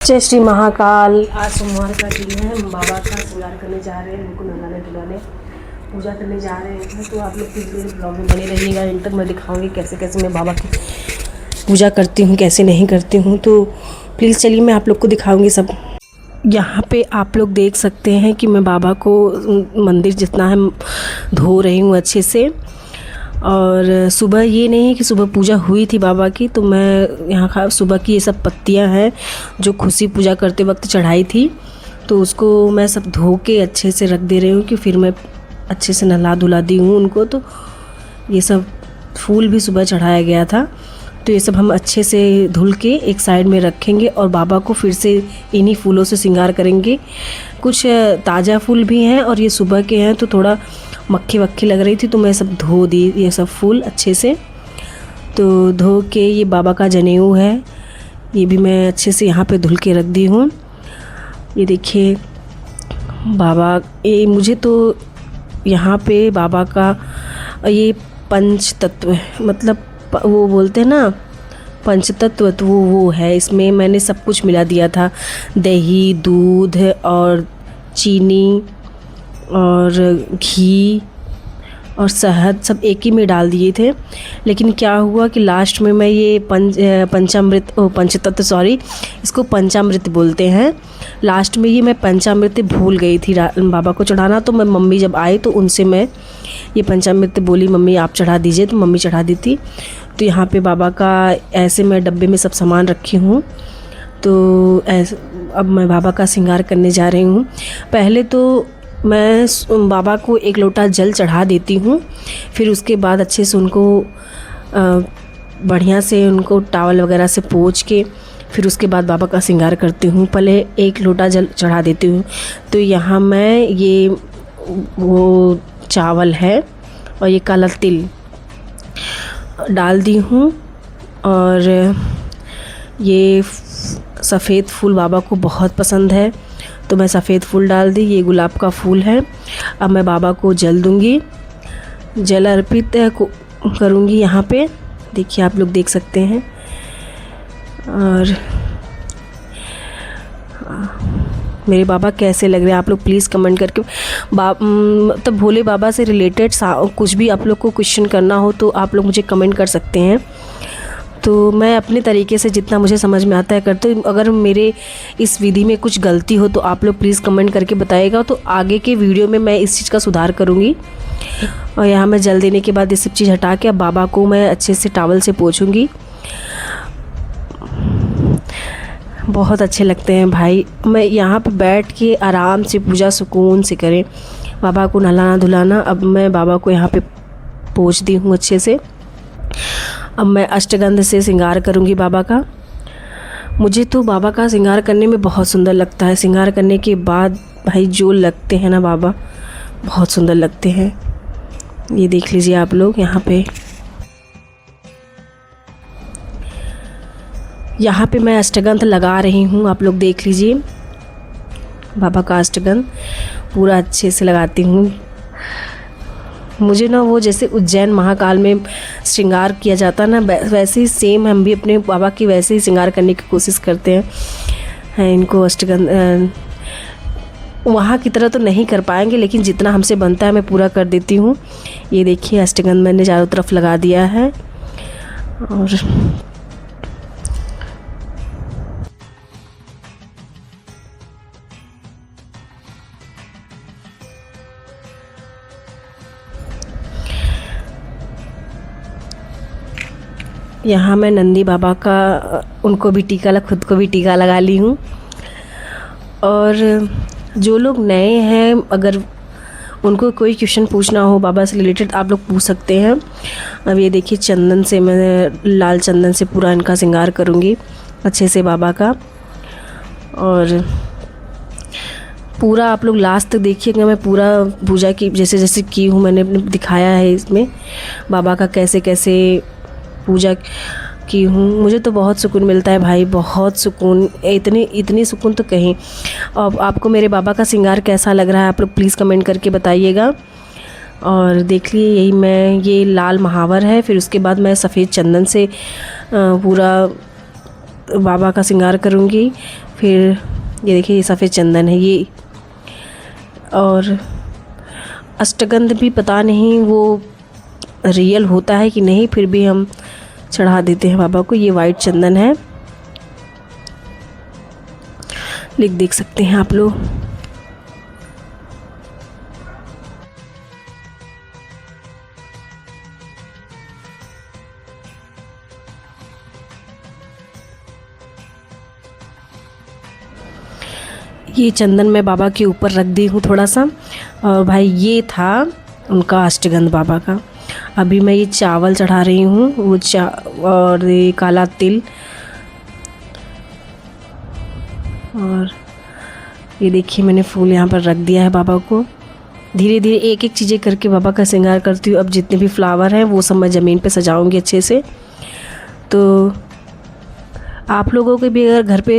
जय श्री महाकाल। आज सोमवार का दिन है, हम बाबा का श्रृंगार करने जा रहे हैं, उनको नहलाने धुलाने पूजा करने जा रहे हैं। तो आप लोग प्लीज़ मेरे ब्लॉग में बने रहिएगा, इन तक मैं दिखाऊंगी कैसे कैसे मैं बाबा की पूजा करती हूँ, कैसे नहीं करती हूँ। तो प्लीज़ चलिए मैं आप लोग को दिखाऊंगी सब। यहाँ पे आप लोग देख सकते हैं कि मैं बाबा को मंदिर जितना है धो रही हूँ अच्छे से। और सुबह ये नहीं है कि सुबह पूजा हुई थी बाबा की, तो मैं यहाँ सुबह की ये सब पत्तियाँ हैं जो खुशी पूजा करते वक्त चढ़ाई थी, तो उसको मैं सब धो के अच्छे से रख दे रही हूँ कि फिर मैं अच्छे से नहला धुला दी हूँ उनको। तो ये सब फूल भी सुबह चढ़ाया गया था, तो ये सब हम अच्छे से धुल के एक साइड में रखेंगे और बाबा को फिर से इन्हीं फूलों से श्रृंगार करेंगे। कुछ ताज़ा फूल भी हैं और ये सुबह के हैं, तो थोड़ा मक्खी वक्खी लग रही थी, तो मैं सब धो दी ये सब फूल अच्छे से। तो धो के ये बाबा का जनेऊ है, ये भी मैं अच्छे से यहाँ पे धुल के रख दी हूँ। ये देखिए बाबा, ये मुझे तो यहाँ पे बाबा का ये पंच तत्व मतलब वो बोलते हैं ना पंचतत्व, तो वो है। इसमें मैंने सब कुछ मिला दिया था, दही, दूध और चीनी और घी और शहद सब एक ही में डाल दिए थे। लेकिन क्या हुआ कि लास्ट में मैं ये इसको पंचामृत बोलते हैं। लास्ट में ये मैं पंचामृत भूल गई थी बाबा को चढ़ाना, तो मैं मम्मी जब आई तो उनसे मैं ये पंचामृत बोली, मम्मी आप चढ़ा दीजिए, तो मम्मी चढ़ा दी थी। तो यहाँ पे बाबा का ऐसे मैं डब्बे में सब सामान रखी हूँ। तो ऐसे अब मैं बाबा का श्रृंगार करने जा रही हूँ। पहले तो मैं बाबा को एक लोटा जल चढ़ा देती हूँ, फिर उसके बाद अच्छे से उनको बढ़िया से उनको टॉवल वगैरह से पोंछ के फिर उसके बाद बाबा का श्रृंगार करती हूँ। पहले एक लोटा जल चढ़ा देती हूँ। तो यहाँ मैं ये वो चावल है और ये काला तिल डाल दी हूँ, और ये सफ़ेद फूल बाबा को बहुत पसंद है, तो मैं सफ़ेद फूल डाल दी। ये गुलाब का फूल है। अब मैं बाबा को जल दूंगी, जल अर्पित करूंगी यहाँ पे। देखिए आप लोग देख सकते हैं। और मेरे बाबा कैसे लग रहे हैं आप लोग प्लीज़ कमेंट करके। तो भोले बाबा से रिलेटेड कुछ भी आप लोग को क्वेश्चन करना हो तो आप लोग मुझे कमेंट कर सकते हैं। तो मैं अपने तरीके से जितना मुझे समझ में आता है करती हूँ। अगर मेरे इस विधि में कुछ गलती हो तो आप लोग प्लीज़ कमेंट करके बताइएगा, तो आगे के वीडियो में मैं इस चीज़ का सुधार करूँगी। और यहाँ मैं जल देने के बाद ये सब चीज़ हटा के अब बाबा को मैं अच्छे से टॉवल से पोंछूँगी। बहुत अच्छे लगते हैं भाई। मैं यहाँ पे बैठ के आराम से पूजा सुकून से करें, बाबा को नहलाना धुलाना। अब मैं बाबा को यहाँ पे पोंछ दी हूँ अच्छे से। अब मैं अष्टगंध से श्रृंगार करूँगी बाबा का। मुझे तो बाबा का श्रृंगार करने में बहुत सुंदर लगता है। श्रृंगार करने के बाद भाई जो लगते हैं ना बाबा, बहुत सुंदर लगते हैं। ये देख लीजिए आप लोग यहाँ पे मैं अष्टगंध लगा रही हूँ। आप लोग देख लीजिए बाबा का अष्टगंध पूरा अच्छे से लगाती हूँ। मुझे ना वो जैसे उज्जैन महाकाल में श्रृंगार किया जाता है ना, वैसे ही सेम हम भी अपने बाबा की वैसे ही श्रृंगार करने की कोशिश करते हैं। इनको अष्टगंध वहाँ की तरह तो नहीं कर पाएंगे, लेकिन जितना हमसे बनता है मैं पूरा कर देती हूँ। ये देखिए अष्टगंध मैंने चारों तरफ लगा दिया है। और यहाँ मैं नंदी बाबा का उनको भी टीका खुद को भी टीका लगा ली हूँ। और जो लोग नए हैं, अगर उनको कोई क्वेश्चन पूछना हो बाबा से रिलेटेड, आप लोग पूछ सकते हैं। अब ये देखिए चंदन से मैं लाल चंदन से पूरा इनका श्रृंगार करूँगी अच्छे से बाबा का। और पूरा आप लोग लास्ट तक देखिएगा, मैं पूरा पूजा की जैसे जैसे की हूँ मैंने दिखाया है इसमें बाबा का कैसे कैसे पूजा की हूँ। मुझे तो बहुत सुकून मिलता है भाई, बहुत सुकून, इतनी सुकून तो कहीं। अब आपको मेरे बाबा का श्रृंगार कैसा लग रहा है आप लोग प्लीज़ कमेंट करके बताइएगा। और देख लिए ये लाल महावर है, फिर उसके बाद मैं सफ़ेद चंदन से पूरा बाबा का श्रृंगार करूँगी। फिर ये देखिए ये सफ़ेद चंदन है ये, और अष्टगंध भी पता नहीं वो रियल होता है कि नहीं, फिर भी हम चढ़ा देते हैं बाबा को। ये वाइट चंदन है, देख सकते हैं आप लोग। ये चंदन मैं बाबा के ऊपर रख दी हूँ थोड़ा सा। और भाई ये था उनका अष्टगंध बाबा का। अभी मैं ये चावल चढ़ा रही हूँ, वो और ये काला तिल, और ये देखिए मैंने फूल यहाँ पर रख दिया है बाबा को। धीरे धीरे एक एक चीज़ें करके बाबा का श्रृंगार करती हूँ। अब जितने भी फ्लावर हैं वो सब मैं ज़मीन पे सजाऊंगी अच्छे से। तो आप लोगों के भी अगर घर पे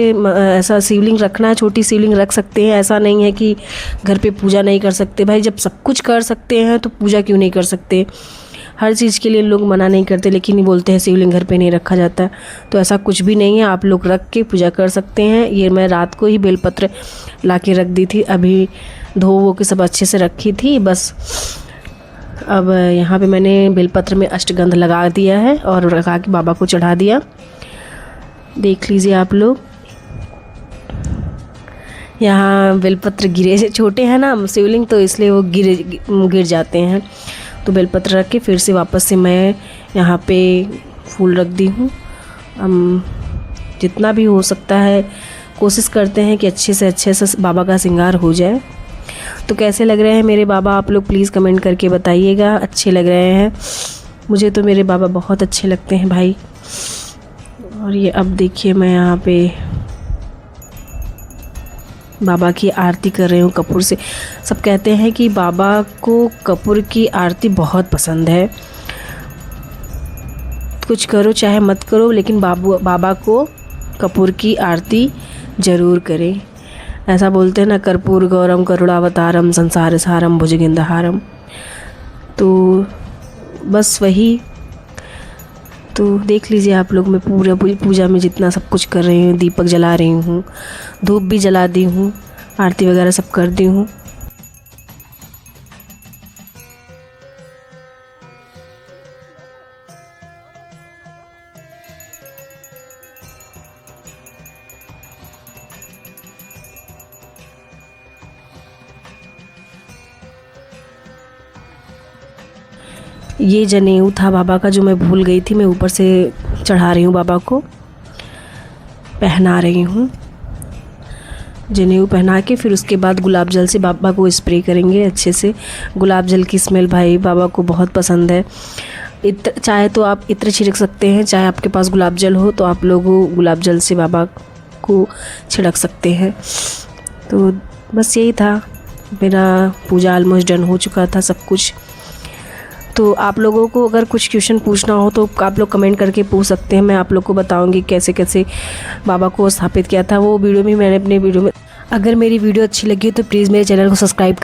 ऐसा शिवलिंग रखना है, छोटी शिवलिंग रख सकते हैं। ऐसा नहीं है कि घर पे पूजा नहीं कर सकते। भाई जब सब कुछ कर सकते हैं तो पूजा क्यों नहीं कर सकते। हर चीज़ के लिए लोग मना नहीं करते, लेकिन ये बोलते हैं शिवलिंग घर पे नहीं रखा जाता। तो ऐसा कुछ भी नहीं है, आप लोग रख के पूजा कर सकते हैं। ये मैं रात को ही बेलपत्र ला के रख दी थी, अभी धो वो के सब अच्छे से रखी थी बस। अब यहाँ पे मैंने बेलपत्र में अष्टगंध लगा दिया है और लगा के बाबा को चढ़ा दिया। देख लीजिए आप लोग, यहाँ बेलपत्र गिरे, छोटे हैं ना शिवलिंग तो इसलिए वो गिर जाते हैं। तो बेलपत्र रख के फिर से वापस से मैं यहाँ पे फूल रख दी हूँ। जितना भी हो सकता है कोशिश करते हैं कि अच्छे से बाबा का श्रृंगार हो जाए। तो कैसे लग रहे हैं मेरे बाबा, आप लोग प्लीज़ कमेंट करके बताइएगा। अच्छे लग रहे हैं, मुझे तो मेरे बाबा बहुत अच्छे लगते हैं भाई। और ये अब देखिए मैं यहाँ पे बाबा की आरती कर रही हूँ कपूर से। सब कहते हैं कि बाबा को कपूर की आरती बहुत पसंद है। कुछ करो चाहे मत करो, लेकिन बाबा को कपूर की आरती ज़रूर करें। ऐसा बोलते हैं ना, कर्पूर गौरम करुणावतारम संसार सारम भुजगेंद्रहारम। तो बस वही। तो देख लीजिए आप लोग, मैं पूरा पूजा में जितना सब कुछ कर रही हूँ, दीपक जला रही हूँ, धूप भी जला दी हूँ, आरती वगैरह सब कर दी हूँ। ये जनेऊ था बाबा का जो मैं भूल गई थी, मैं ऊपर से चढ़ा रही हूँ, बाबा को पहना रही हूँ। जनेऊ पहना के फिर उसके बाद गुलाब जल से बाबा को स्प्रे करेंगे अच्छे से। गुलाब जल की स्मेल भाई बाबा को बहुत पसंद है। चाहे तो आप इत्र छिड़क सकते हैं, चाहे आपके पास गुलाब जल हो तो आप लोग गुलाब जल से बाबा को छिड़क सकते हैं। तो बस यही था, मेरा पूजा ऑलमोस्ट डन हो चुका था सब कुछ। तो आप लोगों को अगर कुछ क्वेश्चन पूछना हो तो आप लोग कमेंट करके पूछ सकते हैं। मैं आप लोग को बताऊंगी कैसे कैसे बाबा को स्थापित किया था। वो वीडियो भी मैंने अपने वीडियो में, अगर मेरी वीडियो अच्छी लगी तो प्लीज़ मेरे चैनल को सब्सक्राइब